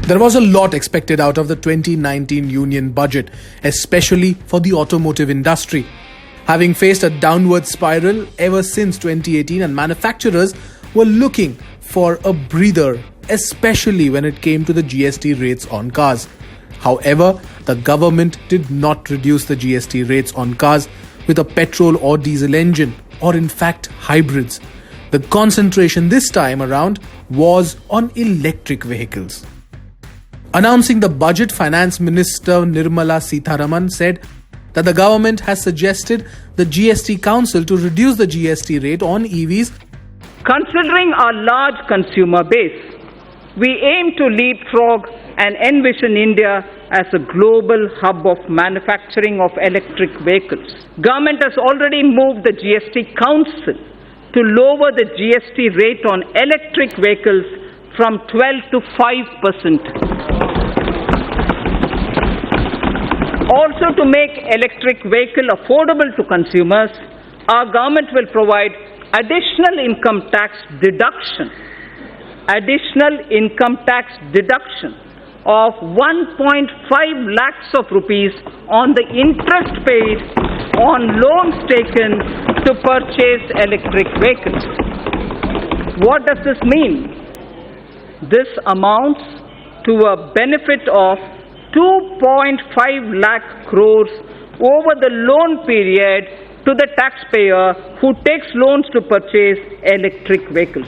There was a lot expected out of the 2019 union budget, especially for the automotive industry. Having faced a downward spiral ever since 2018, and manufacturers were looking for a breather, especially when it came to the GST rates on cars. However, the government did not reduce the GST rates on cars with a petrol or diesel engine, or in fact hybrids. The concentration this time around was on electric vehicles. Announcing the budget, Finance Minister Nirmala Sitharaman said that the government has suggested the GST Council to reduce the GST rate on EVs. Considering our large consumer base, we aim to leapfrog and envision India as a global hub of manufacturing of electric vehicles. Government has already moved the GST Council to lower the GST rate on electric vehicles from 12 to 5%. Also, to make electric vehicle affordable to consumers, our government will provide additional income tax deduction of 1.5 lakhs of rupees on the interest paid on loans taken to purchase electric vehicles. What does this mean? This amounts to a benefit of 2.5 lakh crores over the loan period to the taxpayer who takes loans to purchase electric vehicles.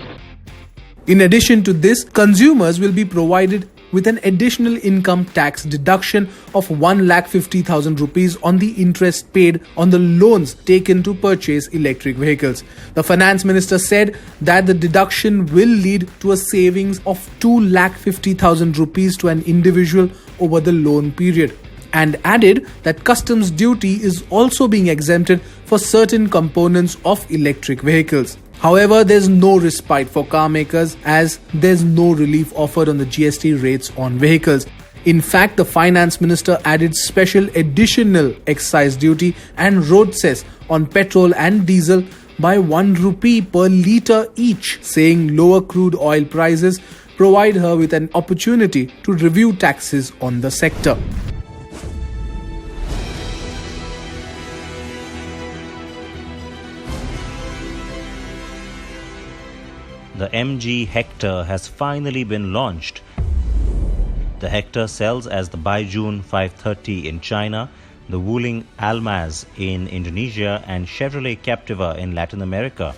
In addition to this, consumers will be provided with an additional income tax deduction of 1,50,000 rupees on the interest paid on the loans taken to purchase electric vehicles. The finance minister said that the deduction will lead to a savings of 2,50,000 rupees to an individual over the loan period, and added that customs duty is also being exempted for certain components of electric vehicles. However, there's no respite for car makers as there's no relief offered on the GST rates on vehicles. In fact, the finance minister added special additional excise duty and road cess on petrol and diesel by 1 rupee per litre each, saying lower crude oil prices provide her with an opportunity to review taxes on the sector. The MG Hector has finally been launched. The Hector sells as the Baijun 530 in China, the Wuling Almaz in Indonesia, and Chevrolet Captiva in Latin America.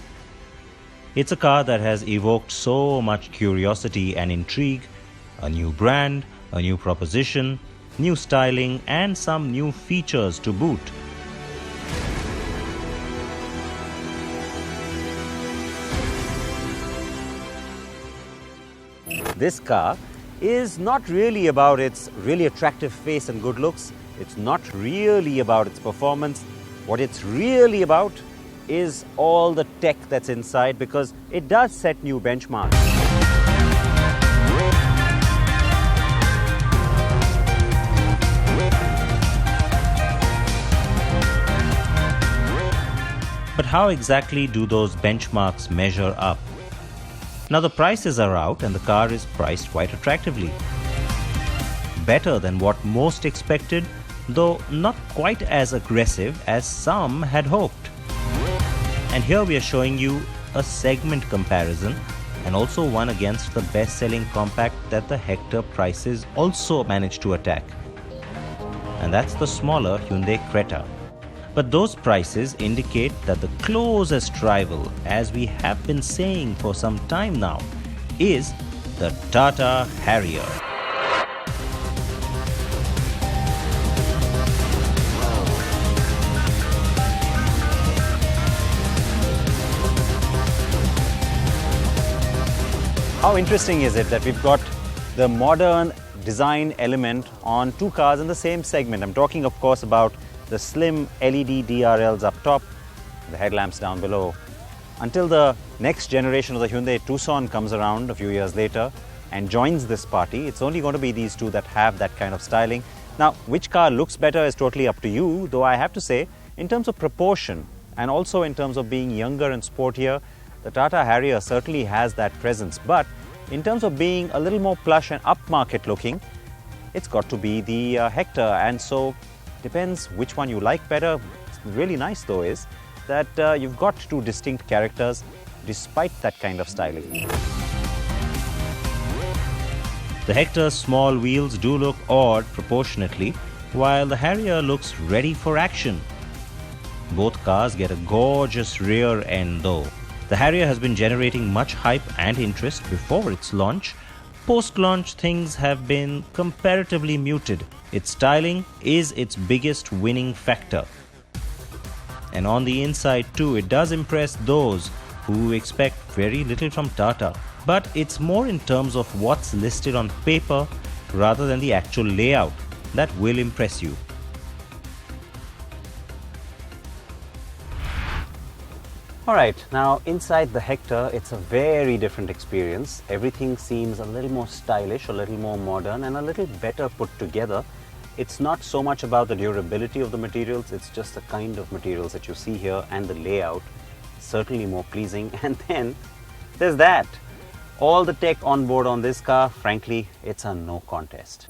It's a car that has evoked so much curiosity and intrigue, a new brand, a new proposition, new styling, and some new features to boot. This car is not really about its really attractive face and good looks. It's not really about its performance. What it's really about is all the tech that's inside, because it does set new benchmarks. But how exactly do those benchmarks measure up? Now the prices are out and the car is priced quite attractively. Better than what most expected, though not quite as aggressive as some had hoped. And here we are showing you a segment comparison, and also one against the best-selling compact that the Hector prices also managed to attack. And that's the smaller Hyundai Creta. But those prices indicate that the closest rival, as we have been saying for some time now, is the Tata Harrier. How interesting is it that we've got the modern design element on two cars in the same segment? I'm talking, of course, about the slim LED DRLs up top the headlamps down below. Until the next generation of the Hyundai Tucson comes around a few years later and joins this party, it's only going to be these two that have that kind of styling. Now, which car looks better is totally up to you, though I have to say, in terms of proportion and also in terms of being younger and sportier, the Tata Harrier certainly has that presence. But in terms of being a little more plush and upmarket looking, it's got to be the Hector. And so, depends which one you like better. What's really nice though is that you've got two distinct characters despite that kind of styling. The Hector's small wheels do look odd proportionately, while the Harrier looks ready for action. Both cars get a gorgeous rear end though. The Harrier has been generating much hype and interest before its launch. Post-launch things have been comparatively muted. Its styling is its biggest winning factor. And on the inside too, it does impress those who expect very little from Tata. But it's more in terms of what's listed on paper rather than the actual layout that will impress you. Alright, now inside the Hector, it's a very different experience. Everything seems a little more stylish, a little more modern, and a little better put together. It's not so much about the durability of the materials, it's just the kind of materials that you see here and the layout. Certainly more pleasing. And then there's that. All the tech on board on this car, frankly, it's a no contest.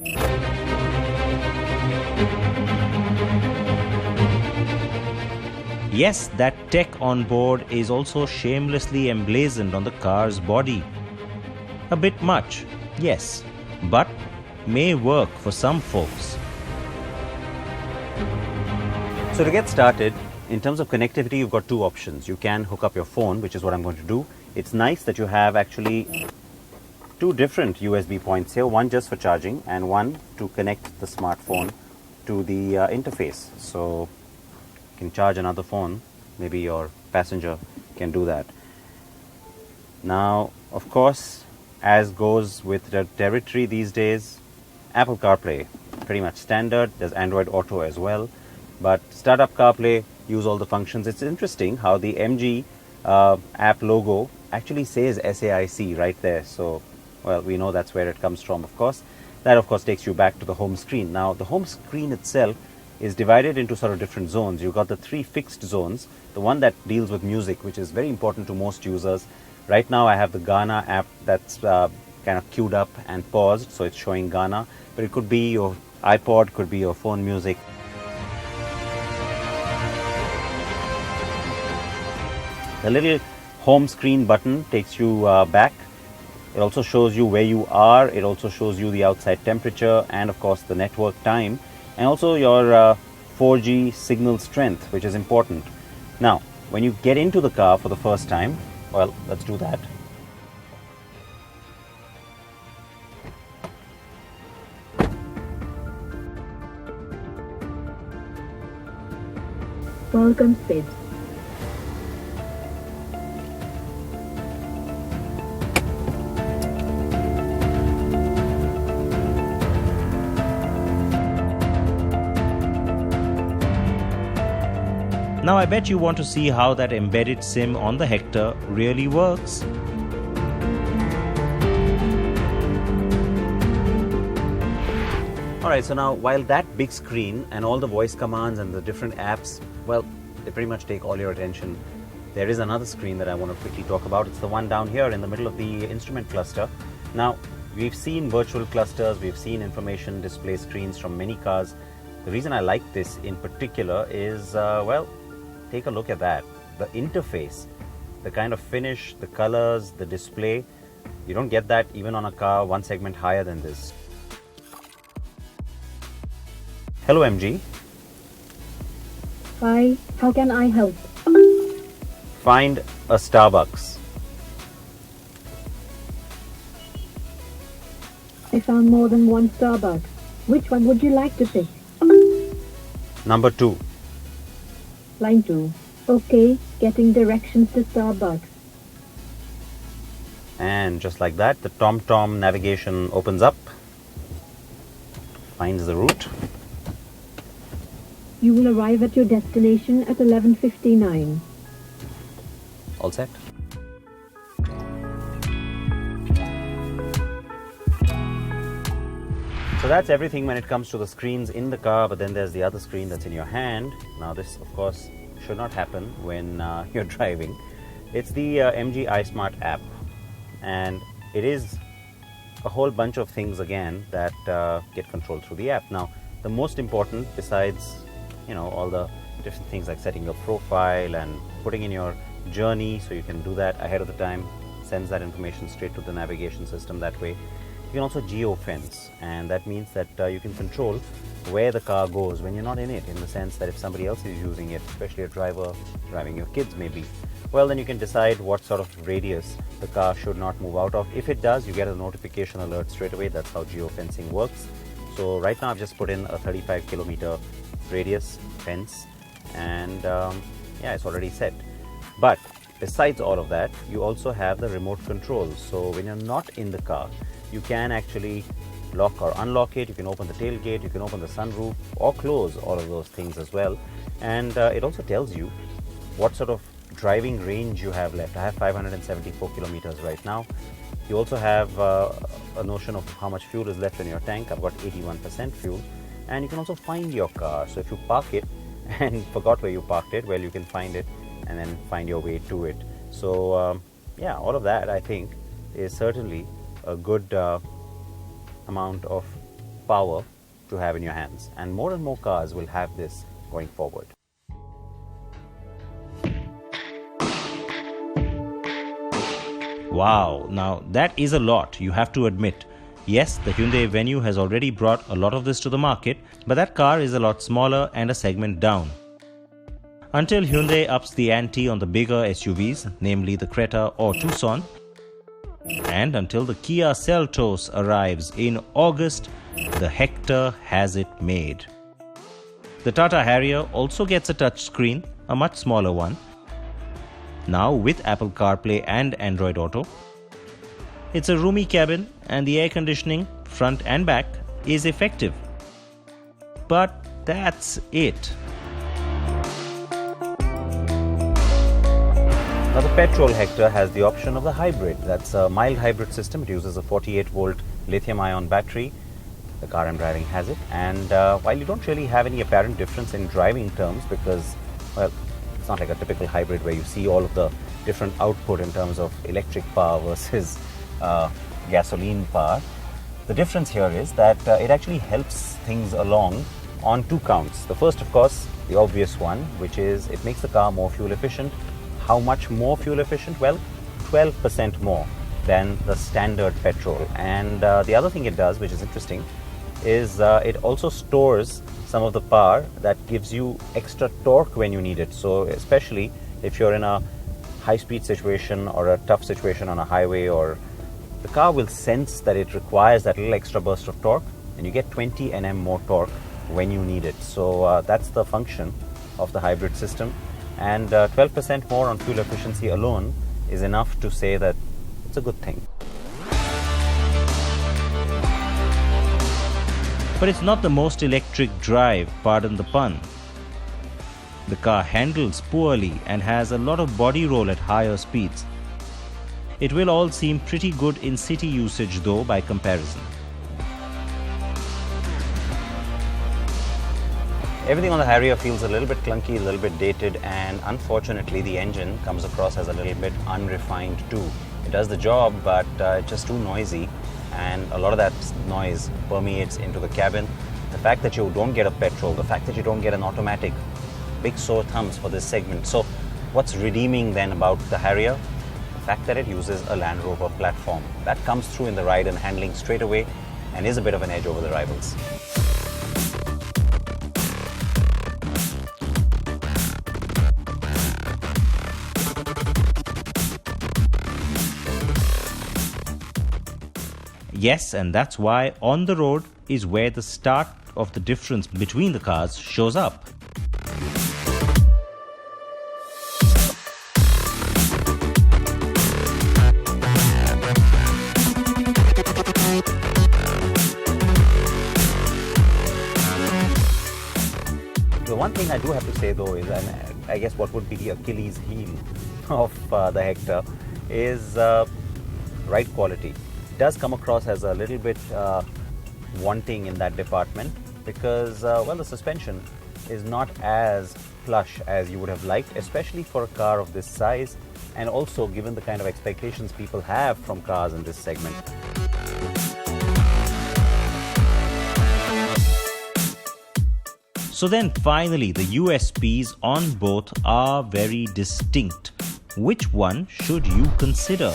Yes, that tech on board is also shamelessly emblazoned on the car's body. A bit much, yes, but may work for some folks. So to get started, in terms of connectivity, you've got two options. You can hook up your phone, which is what I'm going to do. It's nice that you have actually two different USB points here, one just for charging and one to connect the smartphone to the interface. So you can charge another phone, maybe your passenger can do that. Now, of course, as goes with the territory these days, Apple CarPlay, pretty much standard. There's Android Auto as well. But Startup CarPlay, use all the functions. It's interesting how the MG app logo actually says SAIC right there. So, well, we know that's where it comes from, of course. That, of course, takes you back to the home screen. Now, the home screen itself is divided into sort of different zones. You've got the three fixed zones. The one that deals with music, which is very important to most users. Right now, I have the Ghana app that's kind of queued up and paused, so it's showing Ghana. But it could be your iPod, could be your phone music. The little home screen button takes you back. It also shows you where you are. It also shows you the outside temperature and, of course, the network time. And also your 4G signal strength, which is important. Now, when you get into the car for the first time, well, let's do that. Welcome, Sid. Now I bet you want to see how that embedded SIM on the Hector really works. Alright, so now while that big screen and all the voice commands and the different apps, well, they pretty much take all your attention, there is another screen that I want to quickly talk about. It's the one down here in the middle of the instrument cluster. Now, we've seen virtual clusters, we've seen information display screens from many cars. The reason I like this in particular is, well, take a look at that. The interface, the kind of finish, the colors, the display, you don't get that even on a car one segment higher than this. Hello MG. Hi, how can I help? Find a Starbucks. I found more than one Starbucks. Which one would you like to pick? Number 2. Line 2. Okay, getting directions to Starbucks. And just like that, the TomTom navigation opens up, finds the route. You will arrive at your destination at 11:59. all set. So that's everything when it comes to the screens in the car, but then there's the other screen that's in your hand. Now this, of course, should not happen when you're driving. It's the MG iSmart app, and it is a whole bunch of things again that get controlled through the app. Now, the most important, besides all the different things like setting your profile and putting in your journey, so you can do that ahead of the time, sends that information straight to the navigation system that way. You can also geofence, and that means that you can control where the car goes when you're not in it, in the sense that if somebody else is using it, especially a driver driving your kids maybe, well, then you can decide what sort of radius the car should not move out of. If it does, you get a notification alert straight away. That's how geofencing works. So right now I've just put in a 35 kilometer radius fence, and yeah, it's already set. But besides all of that, you also have the remote control. So when you're not in the car, you can actually lock or unlock it. You can open the tailgate, you can open the sunroof, or close all of those things as well. And it also tells you what sort of driving range you have left. I have 574 kilometers right now. You also have a notion of how much fuel is left in your tank. I've got 81% fuel. And you can also find your car. So if you park it and forgot where you parked it, well, you can find it and then find your way to it. So yeah, all of that I think is certainly a good amount of power to have in your hands, and more cars will have this going forward. Wow, now that is a lot, you have to admit. Yes, the Hyundai Venue has already brought a lot of this to the market, but that car is a lot smaller and a segment down. Until Hyundai ups the ante on the bigger SUVs, namely the Creta or Tucson, and until the Kia Seltos arrives in August, the Hector has it made. The Tata Harrier also gets a touchscreen, a much smaller one, now with Apple CarPlay and Android Auto. It's a roomy cabin, and the air conditioning, front and back, is effective. But that's it. Now the petrol Hector has the option of the hybrid. That's a mild hybrid system. It uses a 48-volt lithium-ion battery. The car I'm driving has it. And while you don't really have any apparent difference in driving terms, because, well, it's not like a typical hybrid where you see all of the different output in terms of electric power versus gasoline power. The difference here is that it actually helps things along on two counts. The first, of course, the obvious one, which is it makes the car more fuel efficient. How much more fuel efficient? Well, 12% more than the standard petrol. And the other thing it does, which is interesting, is it also stores some of the power that gives you extra torque when you need it. So especially if you're in a high-speed situation or a tough situation on a highway, or the car will sense that it requires that little extra burst of torque, and you get 20 Nm more torque when you need it. So that's the function of the hybrid system. And 12% more on fuel efficiency alone is enough to say that it's a good thing. But it's not the most electric drive, pardon the pun. The car handles poorly and has a lot of body roll at higher speeds. It will all seem pretty good in city usage though by comparison. Everything on the Harrier feels a little bit clunky, a little bit dated, and unfortunately the engine comes across as a little bit unrefined too. It does the job, but it's just too noisy, and a lot of that noise permeates into the cabin. The fact that you don't get a petrol, the fact that you don't get an automatic, big sore thumbs for this segment. So what's redeeming then about the Harrier? The fact that it uses a Land Rover platform. That comes through in the ride and handling straight away and is a bit of an edge over the rivals. Yes, and that's why on the road is where the start of the difference between the cars shows up. The one thing I do have to say though is, and I guess what would be the Achilles heel of the Hector is ride quality. It does come across as a little bit wanting in that department because, well, the suspension is not as plush as you would have liked, especially for a car of this size, and also given the kind of expectations people have from cars in this segment. So then finally, the USPs on both are very distinct. Which one should you consider?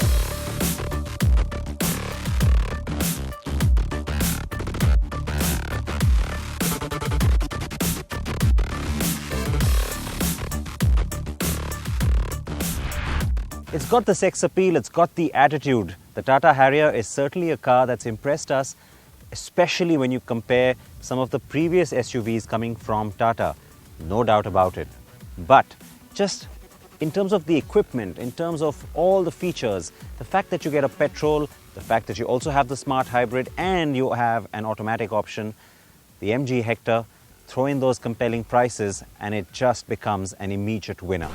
It's got the sex appeal, it's got the attitude. The Tata Harrier is certainly a car that's impressed us, especially when you compare some of the previous SUVs coming from Tata. No doubt about it. But just in terms of the equipment, in terms of all the features, the fact that you get a petrol, the fact that you also have the smart hybrid and you have an automatic option, the MG Hector, throw in those compelling prices and it just becomes an immediate winner.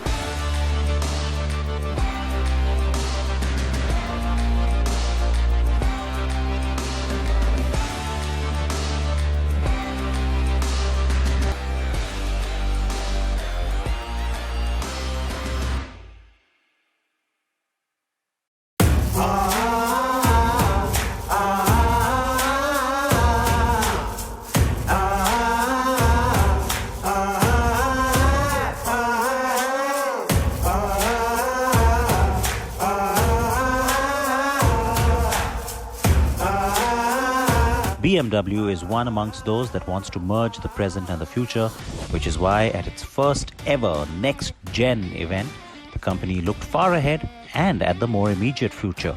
BMW is one amongst those that wants to merge the present and the future, which is why at its first ever NEXTGen event, the company looked far ahead and at the more immediate future.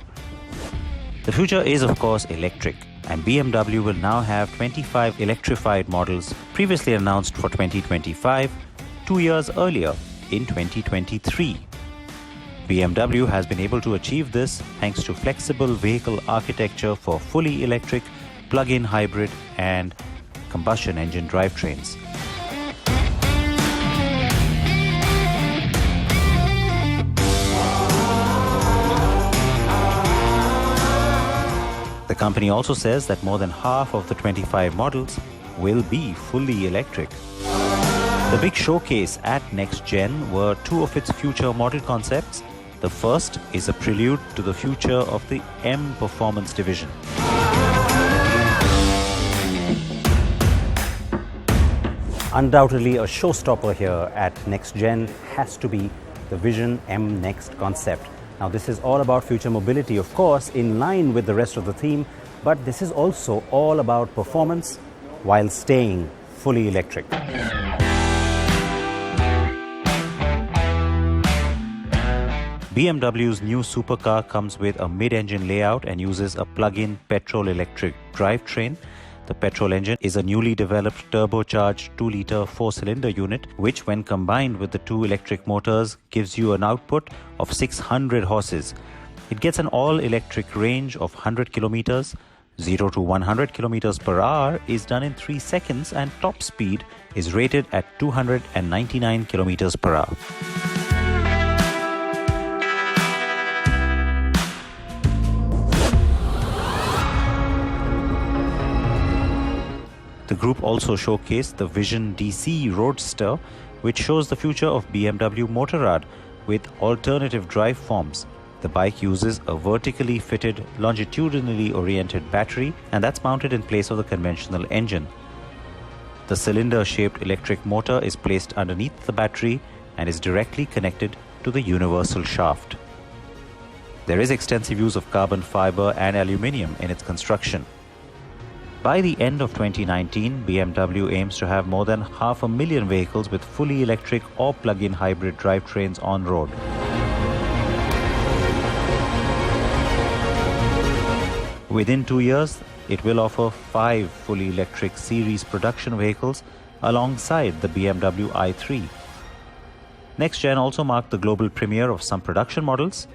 The future is of course electric, and BMW will now have 25 electrified models previously announced for 2025, 2 years earlier in 2023. BMW has been able to achieve this thanks to flexible vehicle architecture for fully electric, plug-in hybrid and combustion engine drivetrains. The company also says that more than half of the 25 models will be fully electric. The big showcase at NEXTGen were two of its future model concepts. The first is a prelude to the future of the M Performance division. Undoubtedly, a showstopper here at NEXTGen has to be the Vision M Next concept. Now, this is all about future mobility, of course, in line with the rest of the theme, but this is also all about performance while staying fully electric. BMW's new supercar comes with a mid-engine layout and uses a plug-in petrol-electric drivetrain. The petrol engine is a newly developed turbocharged 2-litre 4-cylinder unit, which when combined with the two electric motors gives you an output of 600 horses. It gets an all-electric range of 100 kilometers. 0 to 100 kilometers per hour is done in 3 seconds and top speed is rated at 299 kilometers per hour. The group also showcased the Vision DC Roadster, which shows the future of BMW Motorrad with alternative drive forms. The bike uses a vertically fitted, longitudinally oriented battery, and that's mounted in place of the conventional engine. The cylinder-shaped electric motor is placed underneath the battery and is directly connected to the universal shaft. There is extensive use of carbon fiber and aluminium in its construction. By the end of 2019, BMW aims to have more than 500,000 vehicles with fully electric or plug-in hybrid drivetrains on road. Within 2 years, it will offer 5 fully electric series production vehicles alongside the BMW i3. NEXTGen also marked the global premiere of some production models.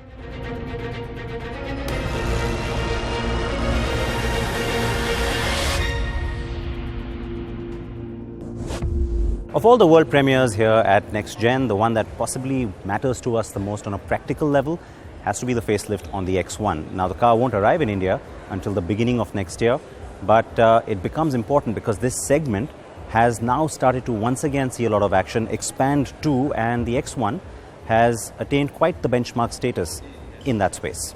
Of all the world premieres here at NEXTGen, the one that possibly matters to us the most on a practical level has to be the facelift on the X1. Now, the car won't arrive in India until the beginning of next year, but it becomes important because this segment has now started to once again see a lot of action, expand too, and the X1 has attained quite the benchmark status in that space.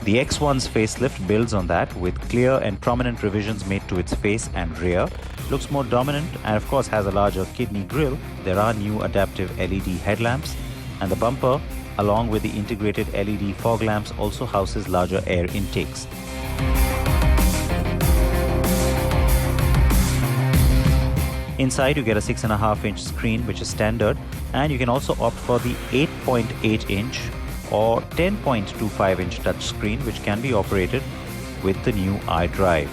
The X1's facelift builds on that with clear and prominent revisions made to its face and rear. Looks more dominant and of course has a larger kidney grille. There are new adaptive LED headlamps, and the bumper, along with the integrated LED fog lamps, also houses larger air intakes. Inside you get a 6.5-inch screen, which is standard, and you can also opt for the 8.8-inch or 10.25-inch touchscreen, which can be operated with the new iDrive.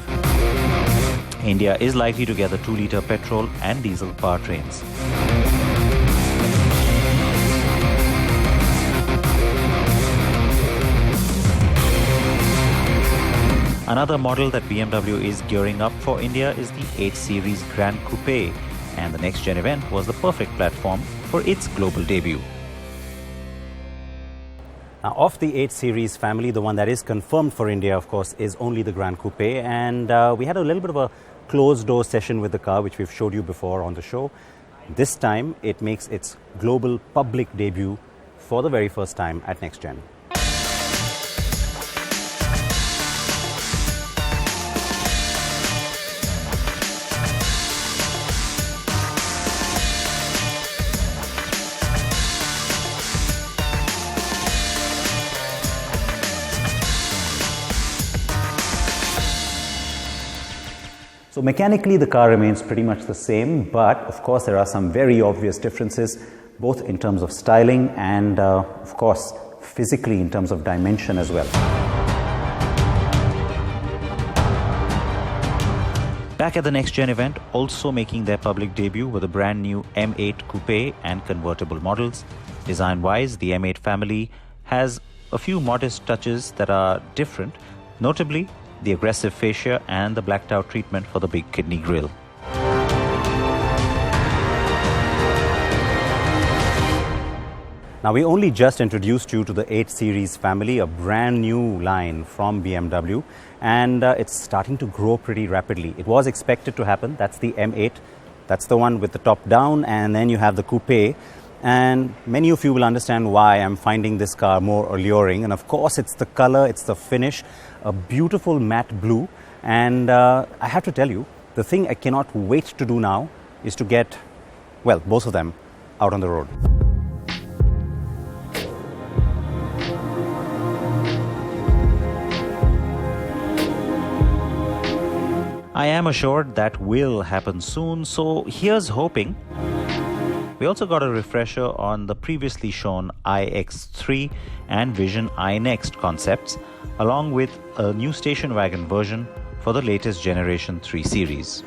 India is likely to get the 2-litre petrol and diesel powertrains. Another model that BMW is gearing up for India is the 8 Series Grand Coupe, and the NEXTGen event was the perfect platform for its global debut. Now, of the 8 Series family, the one that is confirmed for India, of course, is only the Grand Coupe, and we had a little bit of a closed-door session with the car, which we've showed you before on the show. This time, it makes its global public debut for the very first time at NEXTGen. So mechanically, the car remains pretty much the same, but of course there are some very obvious differences, both in terms of styling and of course physically in terms of dimension as well. Back at the NEXTGen event, also making their public debut were the brand new M8 Coupe and convertible models. Design-wise, the M8 family has a few modest touches that are different, notably the aggressive fascia and the blacked out treatment for the big kidney grille. Now, we only just introduced you to the 8 Series family, a brand new line from BMW, and it's starting to grow pretty rapidly. It was expected to happen. That's the M8. That's the one with the top down, and then you have the Coupe. And many of you will understand why I'm finding this car more alluring. And of course, it's the color, it's the finish, a beautiful matte blue. And I have to tell you, the thing I cannot wait to do now is to get, well, both of them out on the road. I am assured that will happen soon, so here's hoping. We also got a refresher on the previously shown iX3 and Vision iNext concepts, along with a new station wagon version for the latest generation 3 Series.